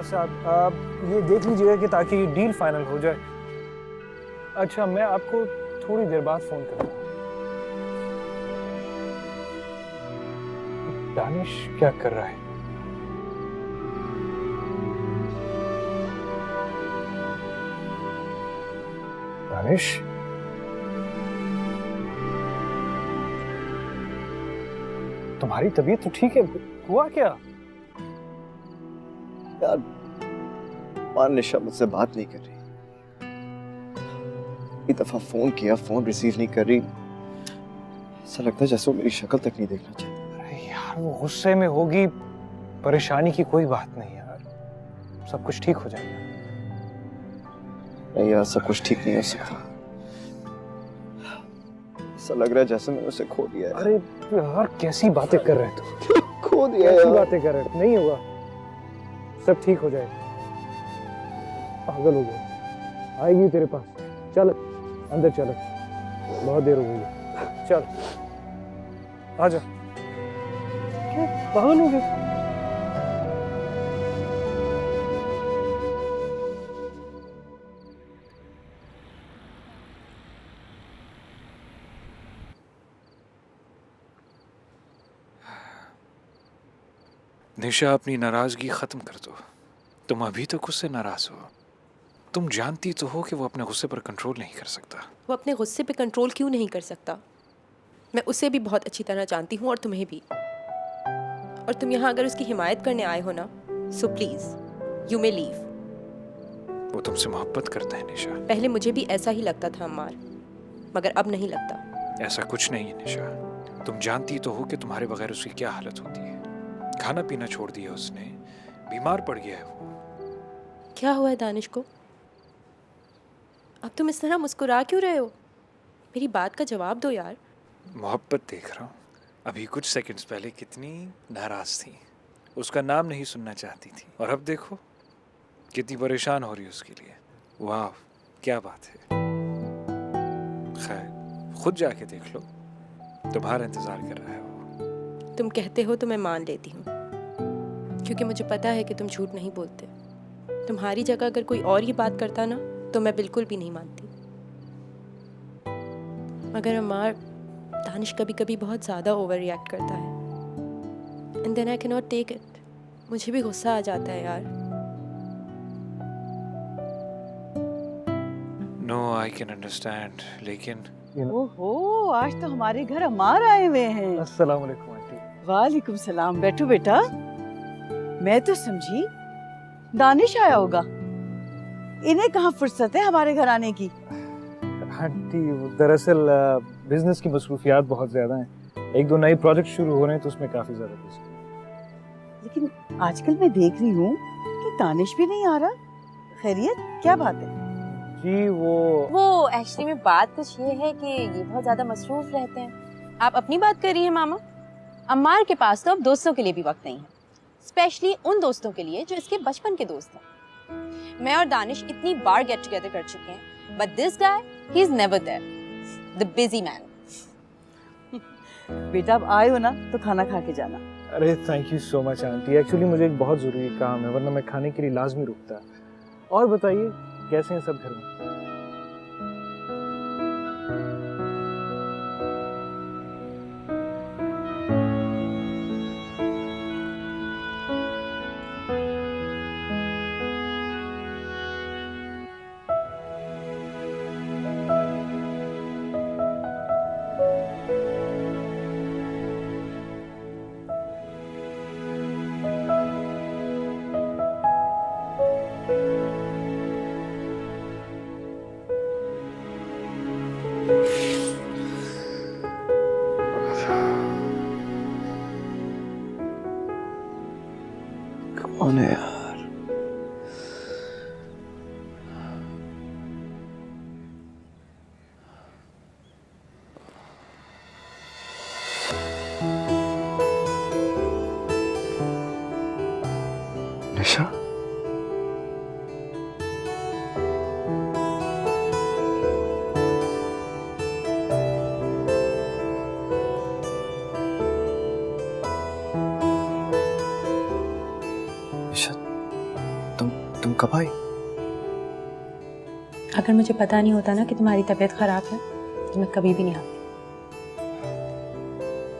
साहब आप ये देख लीजिएगा कि ताकि डील फाइनल हो जाए। अच्छा मैं आपको थोड़ी देर बाद फोन करूंगा। दानिश क्या कर रहा है? दानिश तुम्हारी तबीयत तो ठीक है, हुआ क्या? यार निशा मुझसे बात नहीं कर रही, एक दफा फोन किया फोन रिसीव नहीं कर रही, ऐसा लगता है जैसे वो मेरी शक्ल तक नहीं देखना चाहती। अरे यार वो गुस्से में होगी, परेशानी की कोई बात नहीं यार, सब कुछ ठीक हो जाएगा। नहीं यार सब कुछ ठीक नहीं हो सकता, ऐसा लग रहा है जैसे मैंने उसे खो दिया है। अरे यार कैसी बातें कर रहे हो तुम? खो दिया कैसी यार। बातें कर रहे हो? नहीं होगा, सब ठीक हो जाएगा। पागल हो गया, आएगी तेरे पास, चल अंदर चल, बहुत देर हो गई है, चल आजा। क्या पागल हो गया? निशा अपनी नाराजगी खत्म कर दो, तुम अभी तक उससे नाराज हो। तुम जानती तो हो कि वो अपने गुस्से पर कंट्रोल नहीं कर सकता। वो अपने गुस्से पे कंट्रोल क्यों नहीं कर सकता? मैं उसे भी बहुत अच्छी तरह जानती हूँ और तुम्हें भी। और तुम यहाँ अगर उसकी हिमायत करने आए हो ना, so please you may leave. वो तुमसे मोहब्बत करता है निशा। पहले मुझे भी ऐसा ही लगता था अम्मार, मगर अब नहीं लगता। ऐसा कुछ नहीं है निशा, तुम जानती तो हो कि तुम्हारे बगैर उसकी क्या हालत होती है। खाना पीना छोड़ दिया उसने, बीमार पड़ गया है वो। क्या हुआ है दानिश को? अब तुम इस तरह मुस्कुरा क्यों रहे हो? मेरी बात का जवाब दो यार। मोहब्बत देख रहा हूँ। अभी कुछ सेकंड्स पहले कितनी नाराज थी, उसका नाम नहीं सुनना चाहती थी, और अब देखो कितनी परेशान हो रही है उसके लिए। वाह क्या बात है। खैर खुद जाके देख लो, तुम्हारा इंतजार कर रहा है वो। तुम कहते हो तो मैं मान लेती हूँ, क्योंकि मुझे पता है कि तुम झूठ नहीं बोलते। तुम्हारी जगह अगर कोई और ये बात करता ना, तो मैं बिल्कुल भी नहीं मानती। मगर अम्मार, दानिश कभी कभी बहुत ज़्यादा ओवर रिएक्ट करता है, and then I can not take it. मुझे भी गुस्सा आ जाता है यार। नो आई कैन अंडरस्टैंड, लेकिन ओहो, आज तो हमारे घर अम्मार आए हुए हैं। अस्सलाम वालेकुम आंटी। वालेकुम सलाम। बैठो बेटा। मैं तो समझी दानिश आया होगा, इन्हें कहाँ फुर्सत है हमारे घर आने की। आंटी वो दरअसल बिजनेस की मसरूफियात बहुत ज्यादा हैं, एक दो नए प्रोजेक्ट शुरू हो रहे हैं तो उसमें काफी ज्यादा बिजी। लेकिन आजकल मैं देख रही हूँ कि दानिश भी नहीं आ रहा। खैरियत, क्या बात है? जी वो एक्चुअली में बात कुछ ये है कि ये बहुत ज्यादा मसरूफ रहते हैं। आप अपनी बात कर रही हैं मामा? अम्मार के पास तो अब दोस्तों के लिए भी वक्त नहीं है, स्पेशली उन दोस्तों के लिए जो इसके बचपन के दोस्त हैं। मैं और दानिश इतनी बार गेट टुगेदर कर चुके हैं, but this guy he is never there, the busy man. बेटा अब आए हो ना तो खाना खा के जाना। अरे thank you so much aunty, actually मुझे एक बहुत ज़रूरी काम है, वरना मैं खाने के लिए लाजमी रुकता। और बताइए कैसे हैं सब घर में? कौन है यार? कब आई? अगर मुझे पता नहीं होता ना कि तुम्हारी तबीयत खराब है तो मैं कभी भी नहीं आती।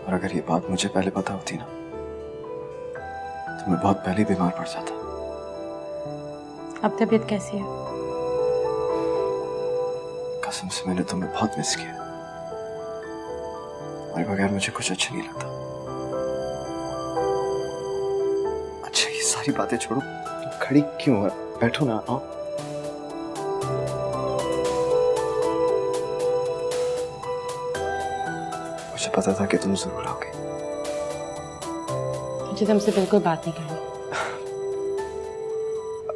और अगर ये बात मुझे पहले पता होती ना तो मैं बहुत पहले बीमार पड़ जाता। अब तबीयत कैसी है? कसम से मैंने तुम्हें बहुत मिस किया। तुम्हारे बगैर मुझे कुछ अच्छा नहीं लगता। अच्छा ये सारी बातें छोड़ो, तुम खड़ी क्यों है? बैठो ना, आओ। मुझे पता था कि तुम जरूर आओगे। मुझे तुमसे बिल्कुल बात नहीं करनी।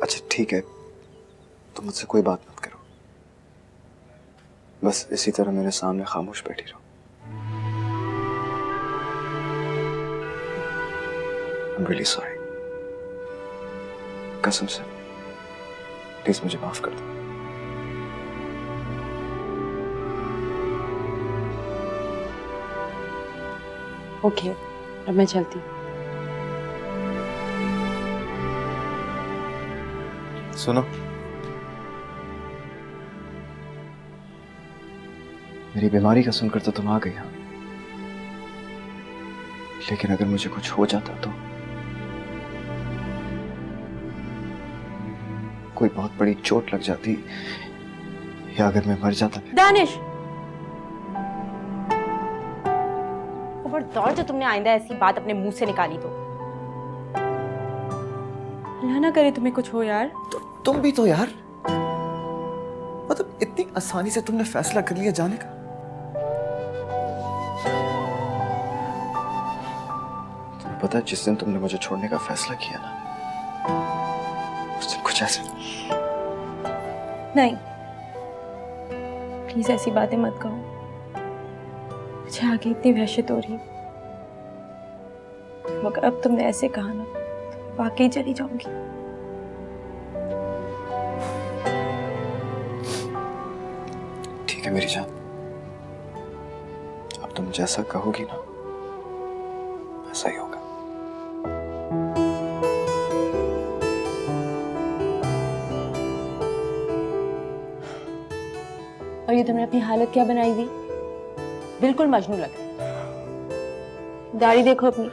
अच्छा ठीक है, तुम मुझसे कोई बात मत करो, बस इसी तरह मेरे सामने खामोश बैठी रहो। I'm really sorry। कसम से प्लीज मुझे माफ कर दो। ओके, अब मैं चलती हूँ। सुनो, मेरी बीमारी का सुनकर तो तुम आ गई, हाँ, लेकिन अगर मुझे कुछ हो जाता तो, कोई बहुत बड़ी चोट लग जाती या अगर मैं मर जाता फिर। दानिश, खबरदार जो तुमने आइंदा ऐसी बात अपने मुंह से निकाली तो। अल्लाह ना करे तुम्हें कुछ हो यार। तो तुम भी तो यार, मतलब इतनी आसानी से तुमने फैसला कर लिया जाने का। तुम्हें पता है जिस दिन तुमने मुझे छोड़ने का फैसला किया ना, उस दिन कुछ ऐसे। नहीं, प्लीज ऐसी बातें मत कहो। मुझे आगे इतनी वहशत हो रही है। मगर अब तुमने ऐसे कहा ना, तो वाकई चली जाऊंगी। ठीक है मेरी जान, अब तुम जैसा कहोगी ना वैसा ही होगा। और ये तुमने अपनी हालत क्या बनाई दी? बिल्कुल मजनू लग रहा है। दाढ़ी देखो अपनी,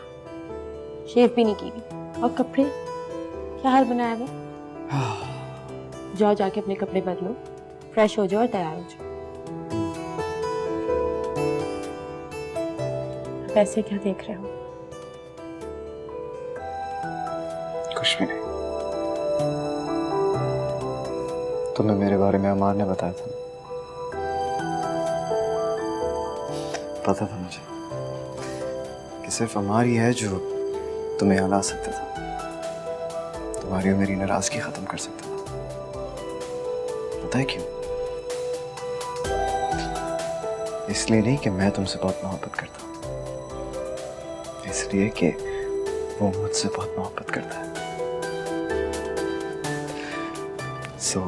शेव भी नहीं की हुई, और कपड़े क्या हाल बनाया है? जाओ जाके अपने कपड़े बदलो, फ्रेश हो जाओ और तैयार हो जाओ। आप ऐसे क्या देख रहे हो? कुछ भी नहीं। तुम्हें मेरे बारे में अमार ने बताया था। पता था मुझे कि सिर्फ अमार ही है जो तुम्हें यहाँ ला सकता था, तुम्हारी और मेरी नाराजगी खत्म कर सकता था। पता है क्यों? इसलिए नहीं कि मैं तुमसे बहुत मोहब्बत करता हूं, इसलिए कि वो मुझसे बहुत मोहब्बत करता है। So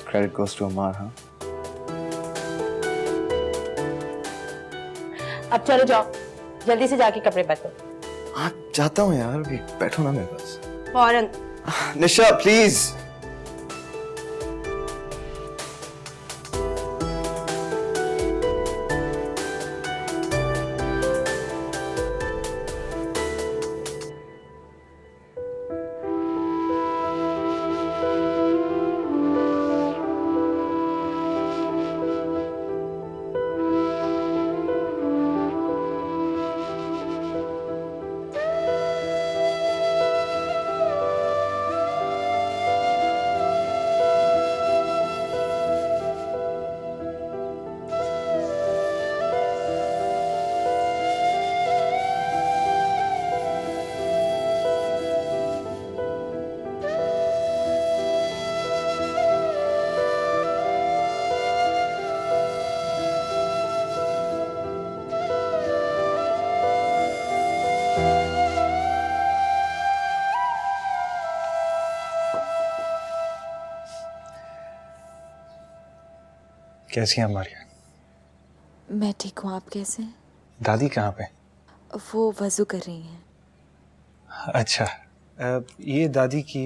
credit goes to अमार, हाँ? अब चलो जाओ, जल्दी से जाके कपड़े बदलो। हाँ जाता हूँ यार, अभी बैठो ना मेरे पास। फौरन। निशा प्लीज। कैसी हैं हमारी? मैं ठीक हूँ, आप कैसे हैं? दादी कहाँ पे? वो वज़ू कर रही हैं। अच्छा, ये दादी की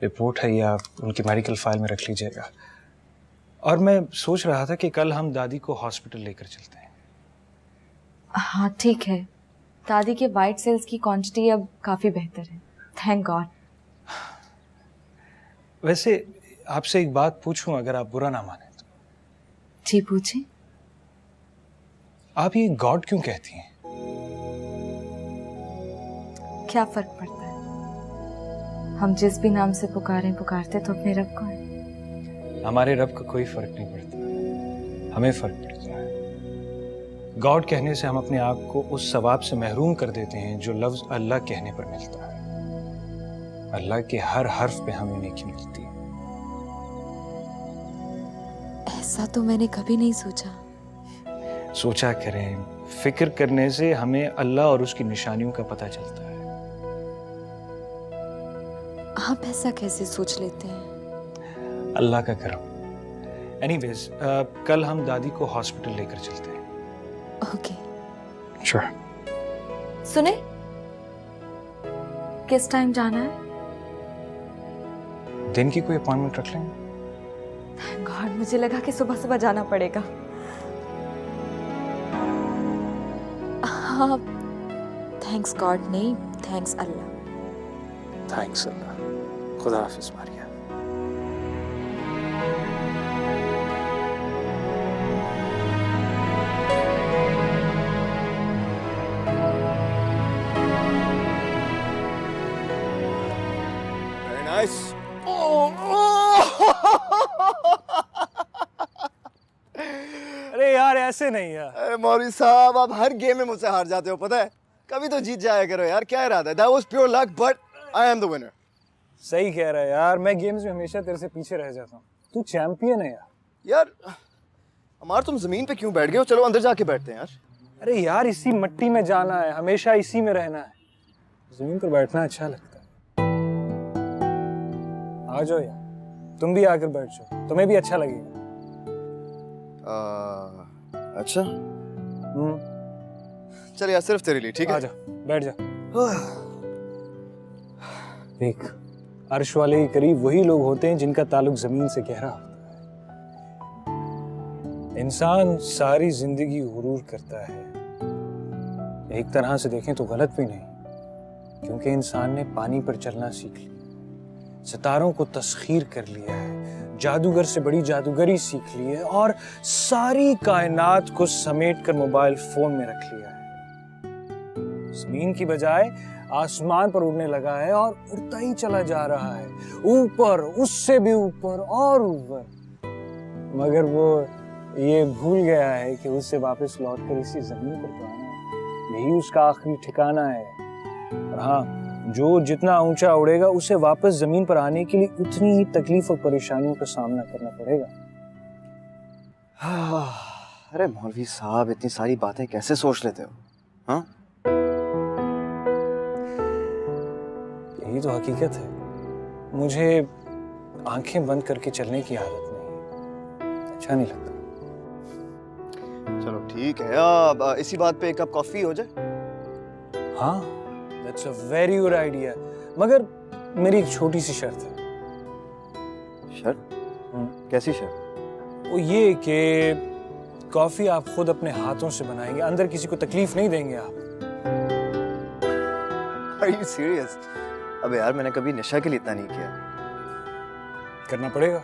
रिपोर्ट है, या उनकी मेडिकल फाइल में रख लीजिएगा। और मैं सोच रहा था कि कल हम दादी को हॉस्पिटल लेकर चलते हैं। हाँ ठीक है, दादी के वाइट सेल्स की क्वांटिटी अब काफ़ी बेहतर है, थैंक गॉड। वैसे आपसे एक बात पूछूं, अगर आप बुरा ना माने तो। जी पूछे। आप ये गॉड क्यों कहती हैं? क्या फर्क पड़ता है, हम जिस भी नाम से पुकारते तो अपने रब को है। हमारे रब को कोई फर्क नहीं पड़ता, हमें फर्क पड़ता है। गॉड कहने से हम अपने आप को उस सवाब से महरूम कर देते हैं जो लफ्ज अल्लाह कहने पर मिलता है। अल्लाह के हर हर्फ पे हमें नेकी मिलती है। ऐसा तो मैंने कभी नहीं सोचा। सोचा करें, फिक्र करने से हमें अल्लाह और उसकी निशानियों का पता चलता है। आप ऐसा कैसे सोच लेते हैं? अल्लाह का करम। एनीवेज, कल हम दादी को हॉस्पिटल लेकर चलते हैं। ओके। श्योर। सुने, किस टाइम जाना है? दिन की कोई अपॉइंटमेंट रख लेंगे। थैंक गॉड, मुझे लगा कि सुबह सुबह जाना पड़ेगा। हाँ, थैंक्स गॉड नहीं, थैंक्स अल्लाह। थैंक्स अल्लाह। खुदा हाफिज मारिया। Very nice. अरे यार ऐसे नहीं यार। अरे मौलवी साहब, आप हर गेम में मुझसे हार जाते हो, पता है? कभी तो जीत जाया करो यार, क्या इरादा है? That was pure luck, but I am the winner. सही कह रहा है यार, मैं गेम्स में हमेशा तेरे से पीछे रह जाता हूँ। तू चैंपियन है यार। यार हमार, तुम जमीन पे क्यों बैठ गए हो? चलो अंदर जाके बैठते हैं यार। अरे यार इसी मिट्टी में जाना है, हमेशा इसी में रहना है। जमीन पर बैठना अच्छा लगता है। आ जाओ यार, तुम भी आकर बैठ जाओ, तुम्हें भी अच्छा लगेगा। अच्छा चल यार, सिर्फ तेरे लिए, ठीक है? आ जा, बैठ जा। देख, अर्श वाले के करीब वही लोग होते हैं जिनका ताल्लुक जमीन से गहरा होता है। इंसान सारी जिंदगी गुरूर करता है। एक तरह से देखें तो गलत भी नहीं, क्योंकि इंसान ने पानी पर चलना सीख लिया, सितारों को तस्खीर कर लिया है, जादूगर से बड़ी जादूगरी सीख ली है और सारी कायनात को समेटकर मोबाइल फोन में रख लिया है। जमीन की बजाय आसमान पर उड़ने लगा है और उड़ता ही चला जा रहा है, ऊपर, उससे भी ऊपर और ऊपर। मगर वो ये भूल गया है कि उससे वापस लौटकर इसी जमीन पर तो आना है, यही उसका आखिरी ठिकाना है। और हाँ, जो जितना ऊंचा उड़ेगा उसे वापस जमीन पर आने के लिए उतनी ही तकलीफ और परेशानियों का सामना करना पड़ेगा। अरे मौलवी साहब, इतनी सारी बातें कैसे सोच लेते हो? हाँ, यही तो हकीकत है। मुझे आंखें बंद करके चलने की आदत नहीं, अच्छा नहीं लगता। चलो ठीक है, अब इसी बात पे एक कप कॉफी हो जाए। हाँ, that's a very good idea. मगर मेरी एक छोटी सी शर्त है। शर्त? कैसी शर्त? वो ये कि कॉफी आप खुद अपने हाथों से बनाएंगे, अंदर किसी को तकलीफ नहीं देंगे आप। Are you serious? अबे यार, मैंने कभी नशा के लिए इतना नहीं किया। करना पड़ेगा।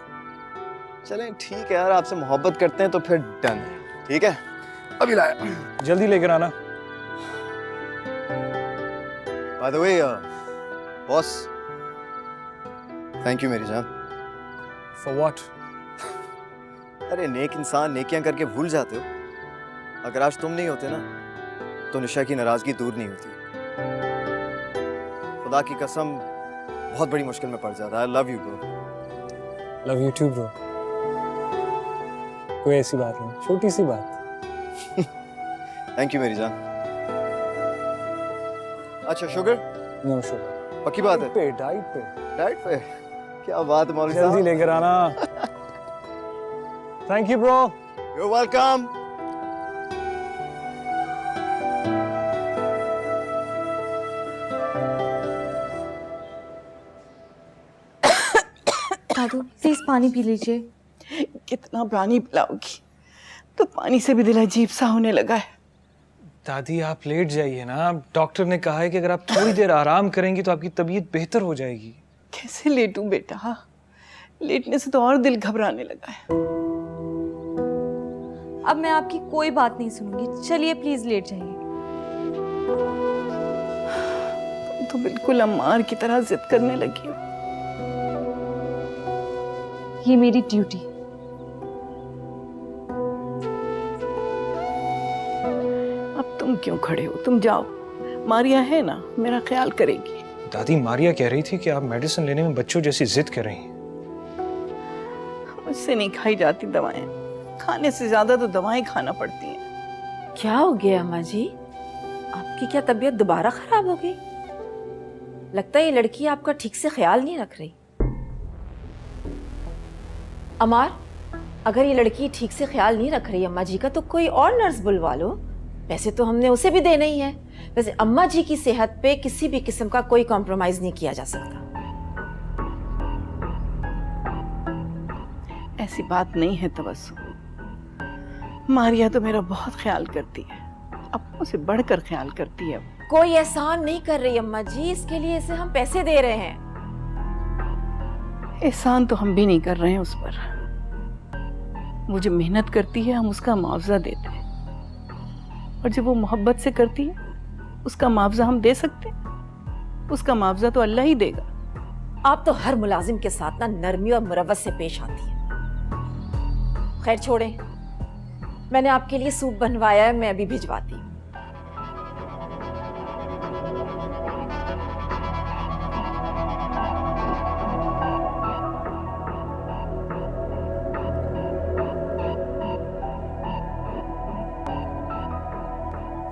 चलें ठीक है यार, आपसे मोहब्बत करते हैं तो फिर डन। ठीक है, अभी लाया। जल्दी लेकर आना। By the way, boss, thank you मेरी जान। For what? अरे नेक इंसान नेकियां करके भूल जाते हो। अगर आज तुम नहीं होते ना, तो निशा की नाराजगी दूर नहीं होती। खुदा की कसम, बहुत बड़ी मुश्किल में पड़ जाता। I love you bro. Love you too bro. कोई ऐसी बात नहीं, छोटी सी बात। थैंक यू मेरी जान। अच्छा, शुगर? No sugar. पक्की बात है? डाइट पे। डाइट पे? क्या बात है मौलवी जल्दी साहब। लेकर आना। Thank you bro. You're welcome. Dadu please पानी पी लीजिए। कितना पानी पिलाओगी? तो पानी से भी दिल अजीब सा होने लगा है। दादी आप लेट जाइए ना, डॉक्टर ने कहा है कि अगर आप थोड़ी देर आराम करेंगी तो आपकी तबीयत बेहतर हो जाएगी। कैसे लेटूं बेटा? लेटने से तो और दिल घबराने लगा है। अब मैं आपकी कोई बात नहीं सुनूंगी, चलिए प्लीज लेट जाइए। तुम तो बिल्कुल अम्मार की तरह जिद करने लगी हो। ये मेरी ड्यूटी। अब तुम क्यों खड़े हो? तुम जाओ, मारिया है ना, मेरा ख्याल करेगी। दादी मारिया कह रही थी कि आप मेडिसिन लेने में बच्चों जैसी जिद कर रही हैं। मुझसे नहीं खाई जाती दवाएं, खाने से ज्यादा तो दवाएं खाना पड़ती हैं। क्या हो गया अम्मा जी? आपकी क्या तबीयत दोबारा खराब हो गई? लगता है ये लड़की आपका ठीक से ख्याल नहीं रख रही। अमार, अगर ये लड़की ठीक से ख्याल नहीं रख रही अम्मा जी का तो कोई और नर्स बुलवा लो। वैसे तो हमने उसे भी देना ही है। वैसे अम्मा जी की सेहत पे किसी भी किस्म का कोई कॉम्प्रोमाइज नहीं किया जा सकता। ऐसी बात नहीं है तबस्सुम। मारिया तो मेरा बहुत ख्याल करती है, अपनों से बढ़कर ख्याल करती है। कोई एहसान नहीं कर रही अम्मा जी, इसके लिए इसे हम पैसे दे रहे हैं। एहसान तो हम भी नहीं कर रहे हैं उस पर। वो जो मेहनत करती है हम उसका मुआवजा देते हैं, और जब वो मोहब्बत से करती है उसका मुआवजा हम दे सकते हैं? उसका मुआवजा तो अल्लाह ही देगा। आप तो हर मुलाजिम के साथ ना नरमी और मुरव्वत से पेश आती है। खैर छोड़ें, मैंने आपके लिए सूप बनवाया है, मैं अभी भिजवाती हूँ।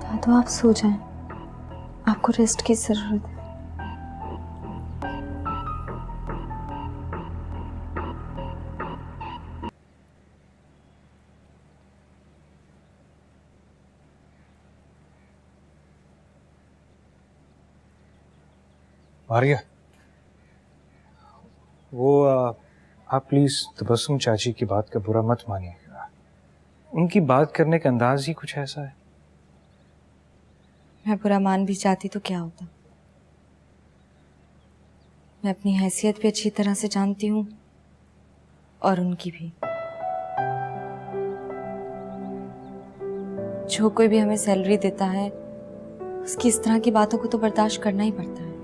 दादू आप सो जाएं, आपको रेस्ट की जरूरत है। मारिया, वो आप प्लीज तबस्सुम चाची की बात का बुरा मत मानिएगा। उनकी बात करने का अंदाज ही कुछ ऐसा है। मैं बुरा मान भी जाती तो क्या होता? मैं अपनी हैसियत भी अच्छी तरह से जानती हूँ और उनकी भी। जो कोई भी हमें सैलरी देता है उसकी इस तरह की बातों को तो बर्दाश्त करना ही पड़ता है।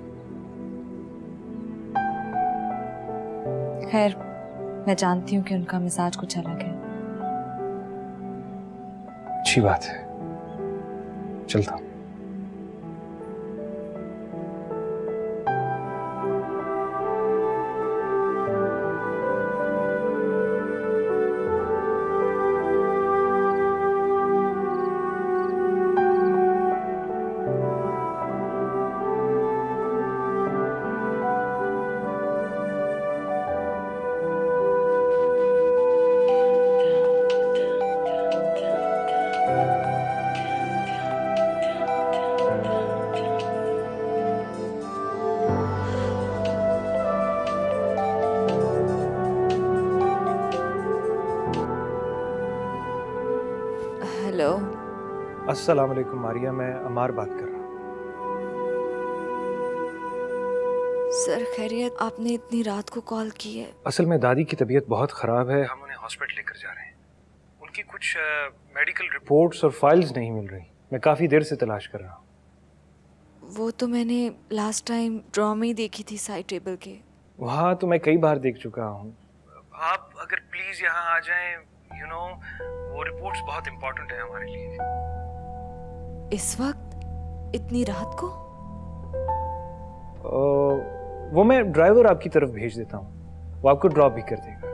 खैर, मैं जानती हूँ कि उनका मिजाज कुछ अलग है। अच्छी बात है, चलता हूँ। हेलो। अस्सलाम वालेकुम मारिया, मैं अमार बात कर रहा हूँ। सर खैरियत? आपने इतनी रात को कॉल की है? असल में दादी की तबीयत बहुत ख़राब है, हम उन्हें हॉस्पिटल लेकर जा रहे हैं। उनकी कुछ मेडिकल रिपोर्ट्स और फाइल्स नहीं मिल रही। मैं काफ़ी देर से तलाश कर रहा हूँ। वो तो मैंने लास्ट टाइम ड्रॉ में ही देखी थी साइड टेबल के। वहाँ तो मैं कई बार देख चुका हूँ। आप अगर प्लीज़ यहाँ आ जाएं, वो रिपोर्ट्स बहुत इम्पोर्टेंट है हमारे लिए। इस वक्त इतनी रात को? वो मैं ड्राइवर आपकी तरफ भेज देता हूँ, वो आपको ड्रॉप भी कर देगा।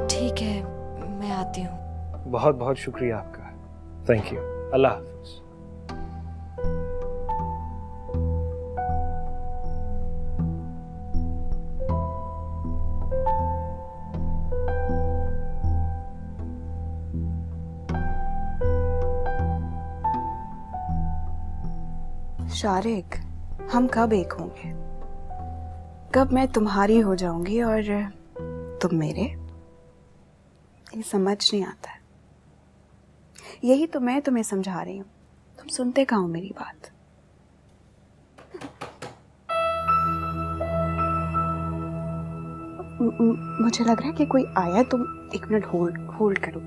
ठीक है, मैं आती हूँ। बहुत बहुत शुक्रिया आपका, थैंक यू। अल्लाह हाफिज। शारिक, हम कब एक होंगे? कब मैं तुम्हारी हो जाऊंगी और तुम मेरे? ये समझ नहीं आता है। यही तो मैं तुम्हें समझा रही हूँ, तुम सुनते कहाँ हो मेरी बात? मुझे लग रहा है कि कोई आया, तुम एक मिनट होल्ड करो।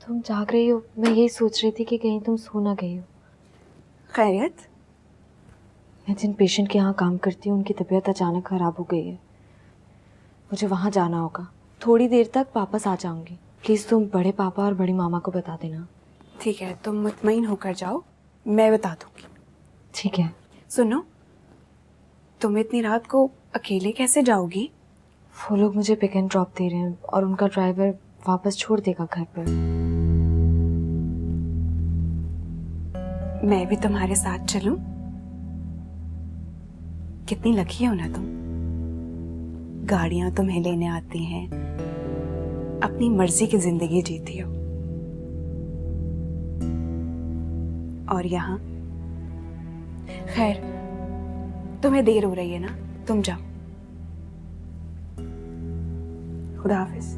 तुम जाग रही हो? मैं यही सोच रही थी कि कहीं तुम सो ना गई हो। खैरियत? मैं जिन पेशेंट के यहाँ काम करती हूँ उनकी तबीयत अचानक ख़राब हो गई है, मुझे वहाँ जाना होगा। थोड़ी देर तक वापस आ जाऊँगी। प्लीज़ तुम बड़े पापा और बड़ी मामा को बता देना। ठीक है, तुम मुतमईन होकर जाओ, मैं बता दूंगी। ठीक है। सुनो, तुम इतनी रात को अकेले कैसे जाओगी? वो लोग मुझे पिक एंड ड्रॉप दे रहे हैं और उनका ड्राइवर वापस छोड़ देगा घर पर। मैं भी तुम्हारे साथ चलूं? कितनी लकी हो ना तुम। गाड़ियां तुम्हें लेने आती हैं, अपनी मर्जी की जिंदगी जीती हो। और यहाँ खैर, तुम्हें देर हो रही है ना, तुम जाओ। खुदा हाफिज।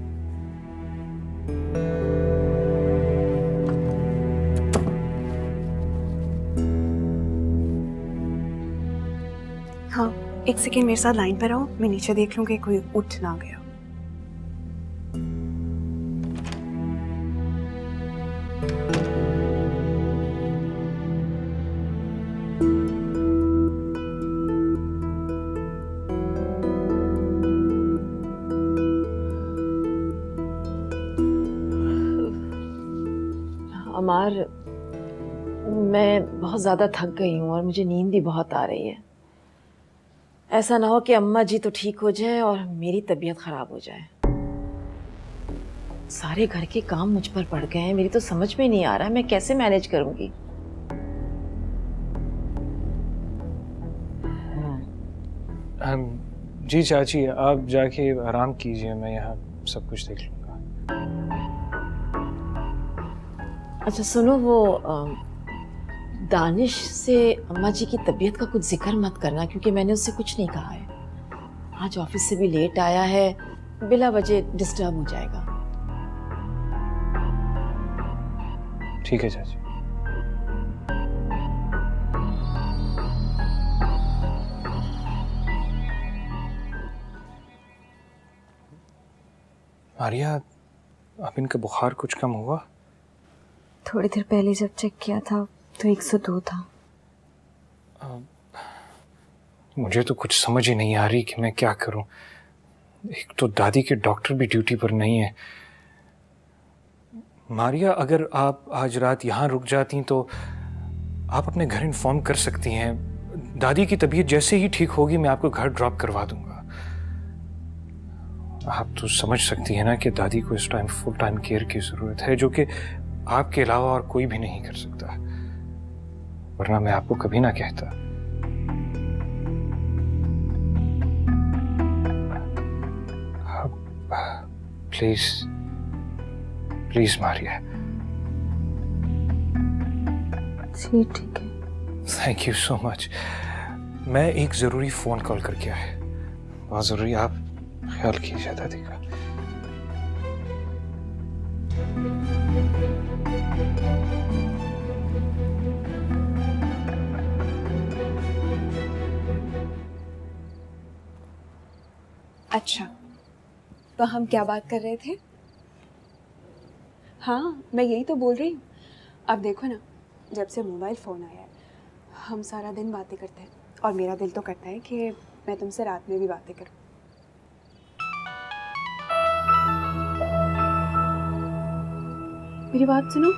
हाँ, एक सेकेंड मेरे साथ लाइन पर आओ, मैं नीचे देख लूं कि कोई उठ ना गया। अमार, मैं बहुत ज़्यादा थक गई हूँ और मुझे नींद भी बहुत आ रही है। ऐसा ना हो कि अम्मा जी तो ठीक हो जाए और मेरी तबीयत ख़राब हो जाए। सारे घर के काम मुझ पर पड़ गए हैं, मेरी तो समझ में नहीं आ रहा मैं कैसे मैनेज करूँगी। जी चाची, आप जाके आराम कीजिए, मैं यहाँ सब कुछ देख लूँगा। अच्छा सुनो, वो दानिश से अम्मा जी की तबीयत का कुछ जिक्र मत करना, क्योंकि मैंने उससे कुछ नहीं कहा है। आज ऑफिस से भी लेट आया है, बिला वजह डिस्टर्ब हो जाएगा। ठीक है चाची। आर्या, अब इनका बुखार कुछ कम हुआ? थोड़ी देर पहले जब चेक किया था तो 102 था। मुझे तो कुछ समझ ही नहीं आ रही कि मैं क्या करूं। एक तो दादी के डॉक्टर भी ड्यूटी पर नहीं है। मारिया, अगर आप आज रात यहाँ रुक जाती तो आप अपने घर इन्फॉर्म कर सकती हैं। दादी की तबीयत जैसे ही ठीक होगी मैं आपको घर ड्रॉप करवा दूंगा। आप तो समझ सकती हैं ना कि दादी को इस टाइम फुल टाइम केयर की जरूरत है, जो कि आपके अलावा और कोई भी नहीं कर सकता, वरना मैं आपको कभी ना कहता। Please please Maria. जी ठीक है। Thank you so much. मैं एक जरूरी फोन कॉल करके आया, बहुत जरूरी। आप ख्याल कीजिए दादी का। अच्छा, तो हम क्या बात कर रहे थे? हाँ, मैं यही तो बोल रही हूँ। अब देखो ना, जब से मोबाइल फ़ोन आया है हम सारा दिन बातें करते हैं, और मेरा दिल तो करता है कि मैं तुमसे रात में भी बातें करूँ। मेरी बात सुनो,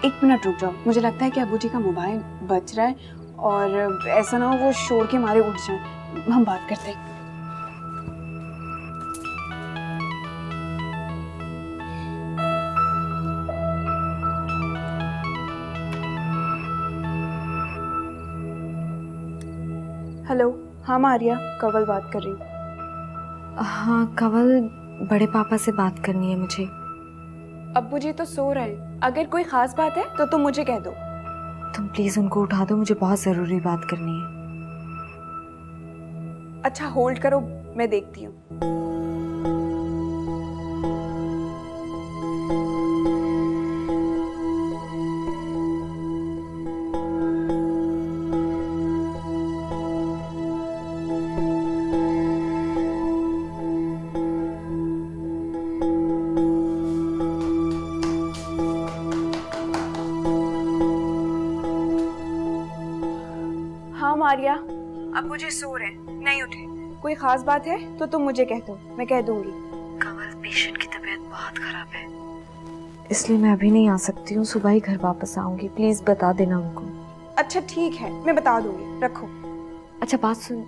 एक मिनट रुक जाओ। मुझे लगता है कि अबू जी का मोबाइल बज रहा है, और ऐसा ना हो वो शोर के मारे उठ जाए। हम बात करते हैं। हेलो, हाँ मारिया, कवल बात कर रही हूँ। हाँ कंवल, बड़े पापा से बात करनी है मुझे। अब्बू जी तो सो रहे हैं, अगर कोई खास बात है तो तुम मुझे कह दो। तुम प्लीज उनको उठा दो, मुझे बहुत जरूरी बात करनी है। अच्छा होल्ड करो, मैं देखती हूँ। हाँ मारिया, अब्बू जी सो रहे हैं, नहीं उठे। कोई खास बात है तो तुम मुझे कह दो, मैं कह दूंगी। कंवल, पेशेंट की तबीयत बहुत खराब है, इसलिए मैं अभी नहीं आ सकती हूँ, सुबह ही घर वापस आऊंगी। प्लीज बता देना उनको। अच्छा ठीक है, मैं बता दूंगी, रखो। अच्छा बात सुन,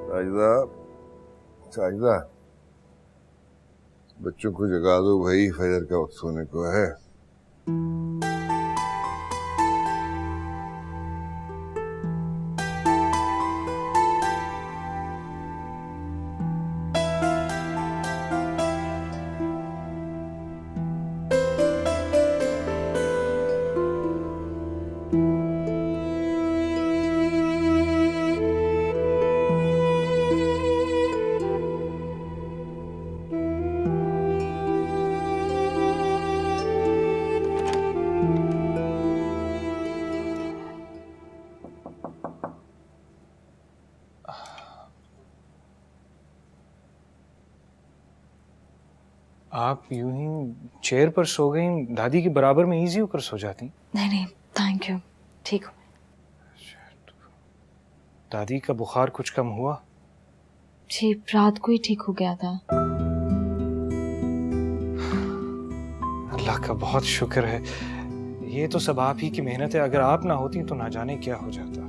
साजिदा, साजिदा, बच्चों को जगा दो भाई, फजर का वक्त होने को है। आप यूं ही चेयर पर सो गई, दादी के बराबर में इजी होकर सो जाती। नहीं नहीं थैंक यू, ठीक हूँ। दादी का बुखार कुछ कम हुआ? जी रात को ही ठीक हो गया था। अल्लाह का बहुत शुक्र है, ये तो सब आप ही की मेहनत है, अगर आप ना होती तो ना जाने क्या हो जाता।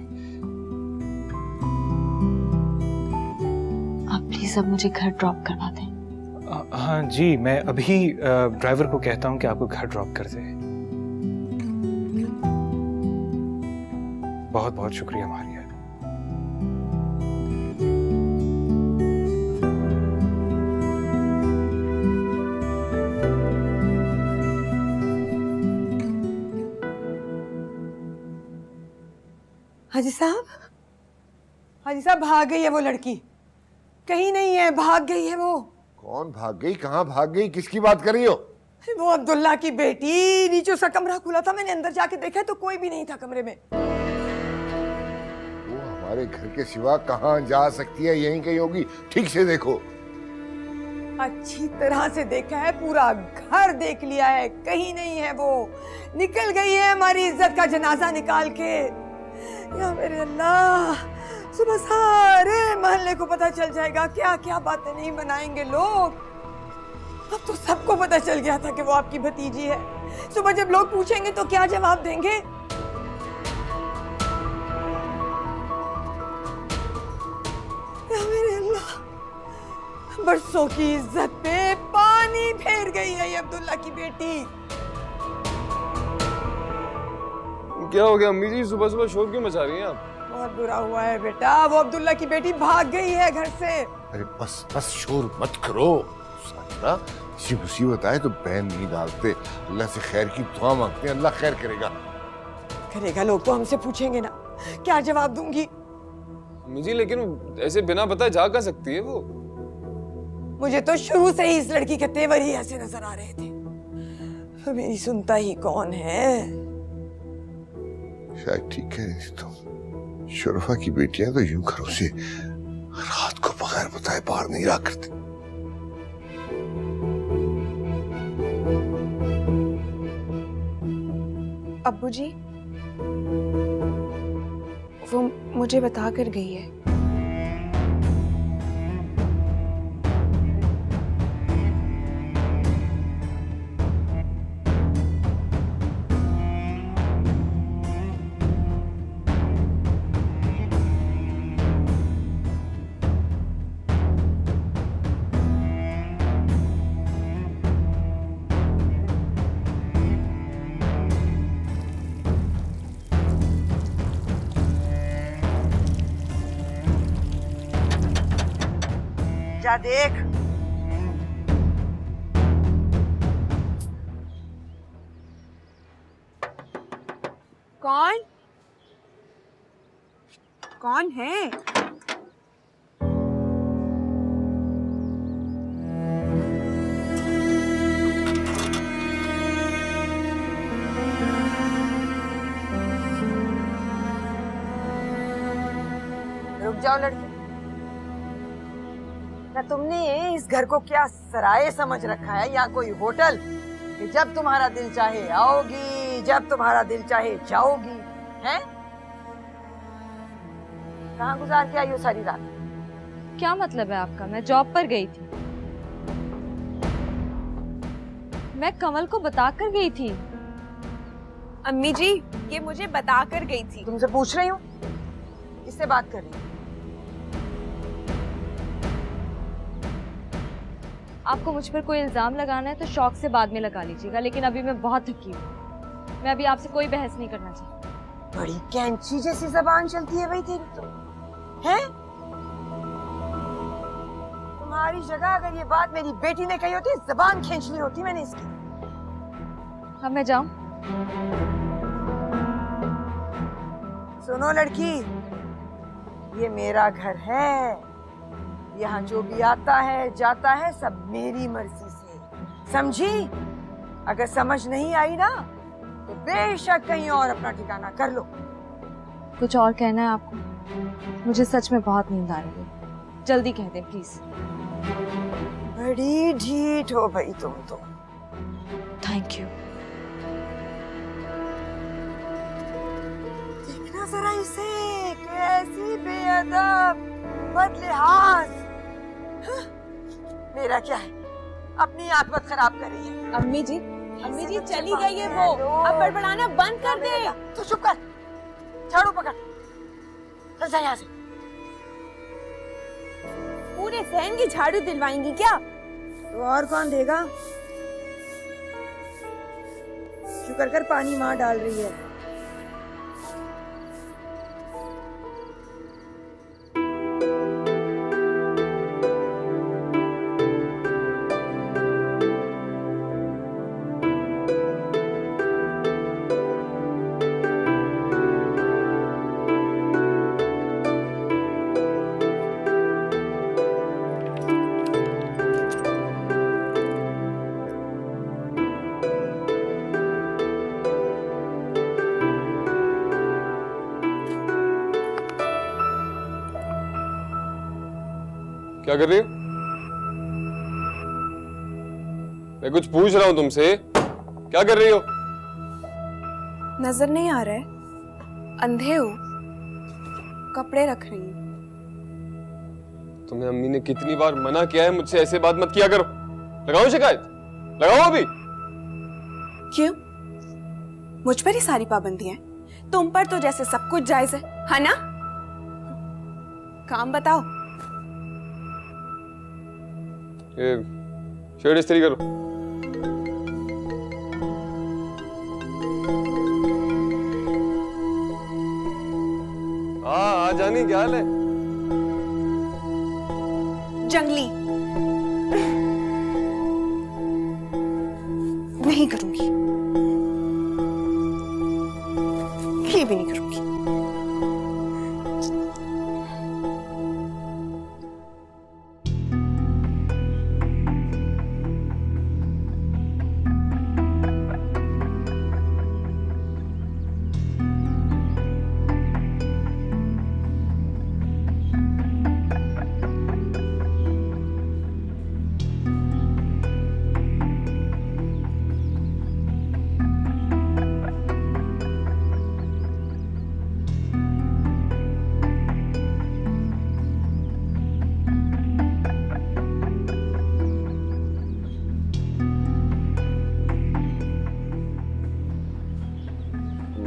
आप प्लीज अब मुझे घर ड्रॉप करवा दें। हाँ जी, मैं अभी ड्राइवर को कहता हूँ कि आपको घर ड्रॉप कर दे। बहुत बहुत शुक्रिया मारिया। हाजी साहब, हाजी साहब भाग गई है वो लड़की, कहीं नहीं है, भाग गई है वो। कौन भाग गई, कहाँ भाग गई, किसकी बात कर रही हो? वो अब्दुल्ला की बेटी। नीचे उसका कमरा खुला था, मैंने अंदर जाके देखा तो कोई भी नहीं था कमरे में। वो हमारे घर के सिवा कहाँ जा सकती है, यहीं कहीं होगी, ठीक से देखो। अच्छी तरह से देखा है, पूरा घर देख लिया है, कहीं नहीं है वो। निकल गई है हमारी इज्जत का जनाजा निकाल के। या मेरे अल्लाह, सुबह सारे मोहल्ले को पता चल जाएगा, क्या क्या बातें नहीं बनाएंगे लोग। अब तो सबको पता चल गया था कि वो आपकी भतीजी है। सुबह जब लोग पूछेंगे तो क्या जवाब देंगे? या मेरे अल्लाह, बरसों की इज्जत पे पानी फेर गई है ये अब्दुल्ला की बेटी। क्या हो गया अम्मी जी, सुबह सुबह शोर क्यों मचा रही हैं आप? बहुत बुरा हुआ है बेटा, वो अब्दुल्ला की बेटी भाग गई है घर से। अरे बस बस शोर मत करो साजिदा, किसी मुसीबत आए तो बहन नहीं डालते, अल्लाह से खैर की दुआ मांगते हैं, अल्लाह खैर करेगा। करेगा, लोग तो हमसे पूछेंगे ना, क्या जवाब दूंगी? अम्मी जी लेकिन ऐसे बिना बताए जा क्या सकती है वो? मुझे तो शुरू से ही इस लड़की के तेवर ही ऐसे नजर आ रहे थे, मेरी सुनता ही कौन है। शायद ठीक है तो शरफा की बेटियां तो यूं घरों से रात को बगैर बताए बाहर नहीं रहा करती। अब्बू जी, वो मुझे बता कर गई है। जा देख। कौन कौन है? रुक जाओ लड़की। ना तुमने इस घर को क्या सराय समझ रखा है या कोई होटल कि जब तुम्हारा दिल चाहे आओगी, जब तुम्हारा दिल चाहे जाओगी? हैं? कहाँ गुजार के आई हो सारी रात? क्या मतलब है आपका? मैं जॉब पर गई थी। मैं कमल को बताकर गई थी। अम्मी जी, ये मुझे बताकर गई थी। तुमसे पूछ रही हूँ, किससे बात कर रही हूँ? आपको मुझ पर कोई इल्जाम लगाना है तो शौक से बाद में लगा लीजिएगा, लेकिन अभी मैं बहुत थकी हूँ। मैं अभी आपसे कोई बहस नहीं करना चाहती। बड़ी कैंची जैसी जबान चलती है भाई तेरी तो, हैं? तुम्हारी जगह अगर ये बात मेरी बेटी ने कही होती, जबान खींच ली होती मैंने इसकी। अब मैं जाऊं? सुनो लड़की, ये मेरा घर है। यहाँ जो भी आता है जाता है सब मेरी मर्जी से, समझी? अगर समझ नहीं आई ना तो बेशक कहीं और अपना ठिकाना कर लो। कुछ और कहना है आपको? मुझे सच में बहुत नींद आ रही है, जल्दी कह दे प्लीज। बड़ी ढीठ हो भाई तुम तो। Thank you. देखना जरा इसे, कैसी बेअदब, बदलिहाज। मेरा क्या है, अपनी आत्मत खराब कर रही है। अम्मी जी चली गई है वो। अब बड़बड़ाना बंद कर दे। तो चुप कर, झाड़ू पकड़, चल जा यहाँ से। पूरे सहन की झाड़ू दिलवाएंगी क्या? तो और कौन देगा? शुक्र कर पानी माँ डाल रही है। क्या कर रही हो? मैं कुछ पूछ रहा हूं तुमसे, क्या कर रही हो? नजर नहीं आ रहा है? अंधे हो? कपड़े रख रही हूँ। तुम्हें अम्मी ने कितनी बार मना किया है मुझसे ऐसे बात मत किया करो। लगाओ शिकायत, लगाओ अभी। क्यों? मुझ पर ही सारी पाबंदियां हैं। तुम पर तो जैसे सब कुछ जायज है ना? काम बताओ। ये शर्ट इस्त्री करो। हाँ, आ जानी, क्या हाल है? जंगली। नहीं करूंगी, ये भी नहीं करूंगी।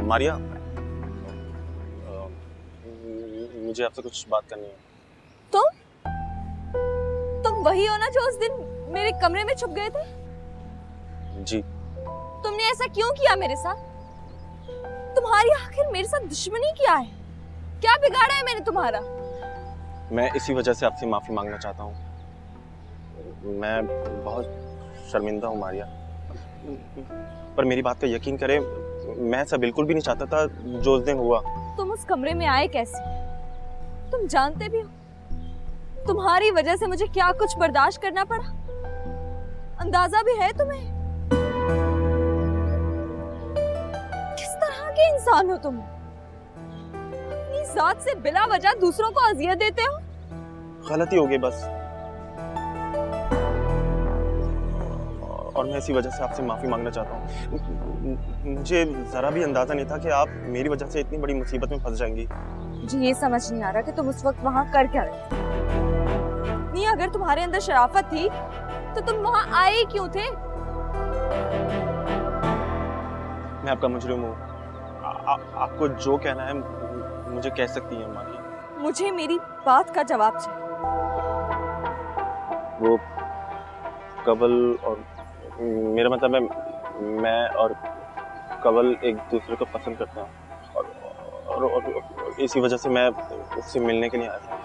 मारिया, मुझे आपसे कुछ बात करनी है। तुम वही हो ना जो उस दिन मेरे कमरे में छुप गए थे? जी। तुमने ऐसा क्यों किया मेरे साथ? तुम्हारी आखिर मेरे साथ दुश्मनी क्या है? क्या बिगाड़ा है मैंने तुम्हारा? मैं इसी वजह से आपसे माफी मांगना चाहता हूँ। मैं बहुत शर्मिंदा हूँ मारिया, पर मेरी बात का यकीन करें, मैं ऐसा बिल्कुल भी नहीं चाहता था जो उस दिन हुआ। तुम उस कमरे में आए कैसे? तुम जानते भी हो तुम्हारी वजह से मुझे क्या कुछ बर्दाश्त करना पड़ा। अंदाजा भी है तुम्हें किस तरह के इंसान हो तुम? अपनी जात से बिला वजह दूसरों को अजियत देते हो। गलती हो गई बस, और मैं इसी वजह से आपसे माफी मांगना चाहता हूँ। मुझे जरा भी अंदाजा नहीं था कि आप मेरी वजह से इतनी बड़ी मुसीबत में फंस जाएंगी। मुझे ये समझ नहीं आ रहा कि तुम उस वक्त वहां कर क्या रहे थे। नहीं, अगर तुम्हारे अंदर शराफत थी तो तुम वहां आए क्यों थे? मैं आपका मुजरिम हूँ, आपको जो कहना है मुझे कह सकती हैं मारिया। मुझे मेरी बात का जवाब चाहिए। वो कवल और मेरा मतलब है, मैं और कवल एक दूसरे को पसंद करते हैं, और इसी वजह से मैं उससे मिलने के लिए आया था।